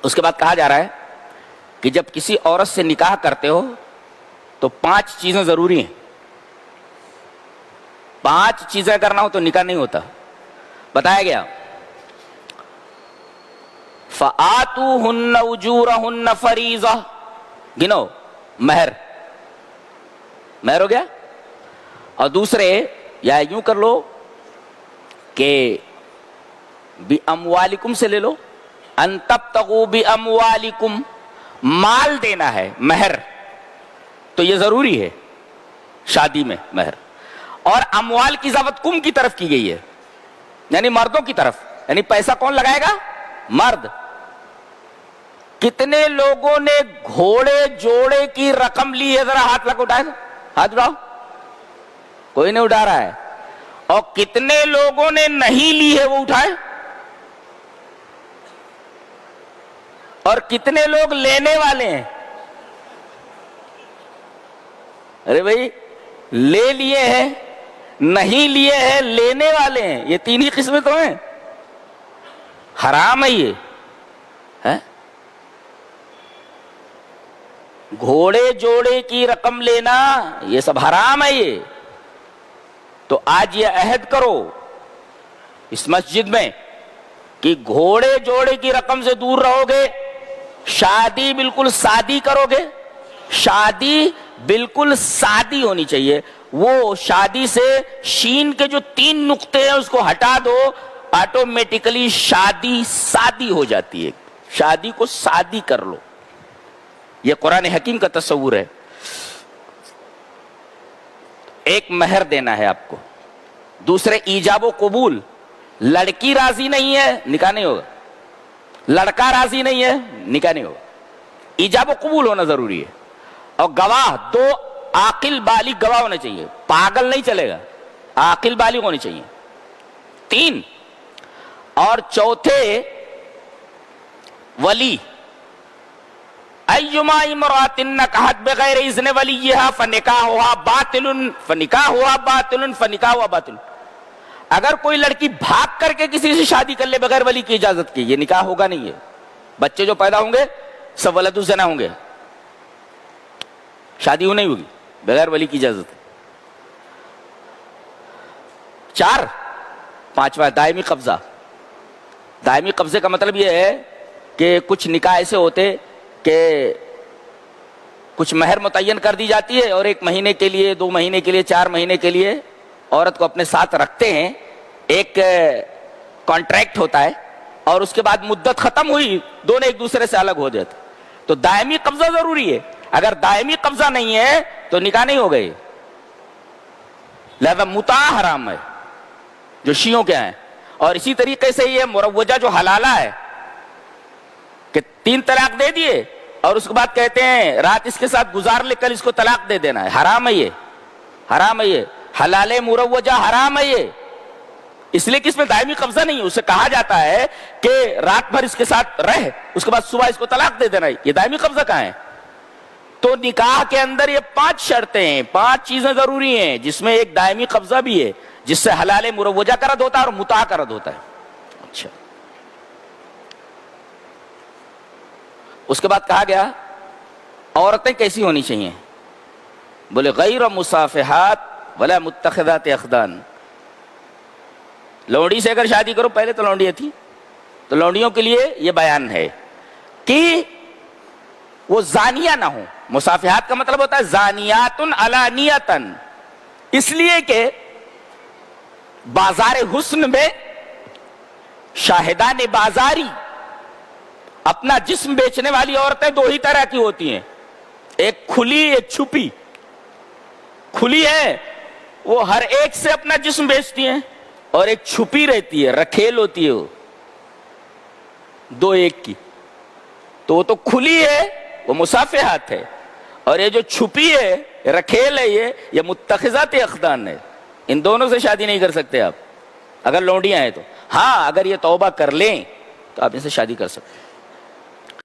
اس کے بعد کہا جا رہا ہے کہ جب کسی عورت سے نکاح کرتے ہو تو 5 چیزیں ضروری ہیں. 5 چیزیں کرنا ہو تو نکاح نہیں ہوتا. بتایا گیا فآتوہن اجورہن فریضہ. گنو مہر ہو گیا. اور دوسرے یا یوں کر لو کہ بِأَمْوَالِكُمْ سے لے لو. ان تبتغوا بِأَمْوَالِكُمْ مال دینا ہے مہر تو یہ ضروری ہے شادی میں مہر. اور اموال کی اضافت کم کی طرف کی گئی ہے یعنی مردوں کی طرف. یعنی پیسہ کون لگائے گا؟ مرد. کتنے لوگوں نے گھوڑے جوڑے کی رقم لی ہے؟ ذرا ہاتھ لگا اٹھائے. ہاتھ اٹھاؤ. کوئی نہیں اٹھا رہا ہے. اور کتنے لوگوں نے نہیں لی ہے وہ اٹھائے. اور کتنے لوگ لینے والے ہیں؟ ارے بھائی لے لیے ہیں نہیں لیے ہیں لینے والے ہیں. یہ 3 ہی قسمیں تو ہیں. حرام ہے یہ. گھوڑے جوڑے کی رقم لینا یہ سب حرام ہے یہ. تو آج یہ عہد کرو اس مسجد میں کہ گھوڑے جوڑے کی رقم سے دور رہو گے. شادی بالکل سادی کرو گے. شادی بالکل سادی ہونی چاہیے. وہ شادی سے شین کے جو 3 نقطے ہیں اس کو ہٹا دو, آٹومیٹیکلی شادی سادی ہو جاتی ہے. شادی کو سادی کر لو. یہ قرآن حکیم کا تصور ہے. ایک مہر دینا ہے آپ کو. دوسرے ایجاب و قبول. لڑکی راضی نہیں ہے نکاح نہیں ہوگا. لڑکا راضی نہیں ہے نکاح نہیں ہوگا. ایجاب و قبول ہونا ضروری ہے. اور گواہ 2 عاقل بالغ گواہ ہونے چاہیے. پاگل نہیں چلے گا, عاقل بالغ ہونی چاہیے. 3 اور چوتھے ولی. ایما امرأۃ نکحت بغیر اذن ولیہا فنکاحها باطل. اگر کوئی لڑکی بھاگ کر کے کسی سے شادی کر لے بغیر ولی کی اجازت کی, یہ نکاح ہوگا نہیں. ہے بچے جو پیدا ہوں گے سب ولد الزنا ہوں گے. شادی ہو نہیں ہوگی بغیر ولی کی اجازت. 4 5واں دائمی قبضہ. دائمی قبضے کا مطلب یہ ہے کہ کچھ نکاح ایسے ہوتے کہ کچھ مہر متعین کر دی جاتی ہے اور 1 مہینے کے لیے 2 مہینے کے لیے 4 مہینے کے لیے عورت کو اپنے ساتھ رکھتے ہیں. ایک کانٹریکٹ ہوتا ہے اور اس کے بعد مدت ختم ہوئی دونوں ایک دوسرے سے الگ ہو جاتے. تو دائمی قبضہ ضروری ہے. اگر دائمی قبضہ نہیں ہے تو نکاح نہیں ہو گئی. لہذا متاع حرام ہے جو شیعوں کے ہیں. اور اسی طریقے سے یہ مروجہ جو حلالہ ہے کہ 3 طلاق دے دیے اور اس کے بعد کہتے ہیں رات اس کے ساتھ گزار لے کل اس کو طلاق دے دینا ہے. حرام ہے یہ. حرام ہے یہ. حلال مروجہ حرام ہے یہ. اس لیے کہ اس میں دائمی قبضہ نہیں ہے. اسے کہا جاتا ہے کہ رات بھر اس کے ساتھ رہ اس کے بعد صبح اس کو طلاق دے دینا ہے. یہ دائمی قبضہ کہاں ہے؟ تو نکاح کے اندر یہ 5 شرطیں ہیں, 5 چیزیں ضروری ہیں جس میں ایک دائمی قبضہ بھی ہے جس سے حلال مروجہ کا رد ہوتا ہے اور متاع کا رد ہوتا ہے. اچھا اس کے بعد کہا گیا عورتیں کیسی ہونی چاہیے؟ بولے غیر مصافحات ولا متخذات اخدان. لونڈی سے اگر شادی کرو, پہلے تو لونڈیاں تھی, تو لونڈیوں کے لیے یہ بیان ہے کہ وہ زانیہ نہ ہو. مصافحات کا مطلب ہوتا ہے زانیات علانیتاً. اس لیے کہ بازار حسن میں شاہدان بازاری اپنا جسم بیچنے والی عورتیں 2 ہی طرح کی ہوتی ہیں. ایک کھلی ایک چھپی. کھلی ہے وہ ہر ایک سے اپنا جسم بیچتی ہیں, اور ایک چھپی رہتی ہے رکھیل ہوتی ہے وہ 2 ایک کی. تو وہ تو کھلی ہے وہ مصافحات ہے, اور یہ جو چھپی ہے رکھیل ہے یہ متخذات اخدان ہے. ان دونوں سے شادی نہیں کر سکتے آپ اگر لونڈیاں ہیں تو. ہاں اگر یہ توبہ کر لیں تو آپ ان سے شادی کر سکتے.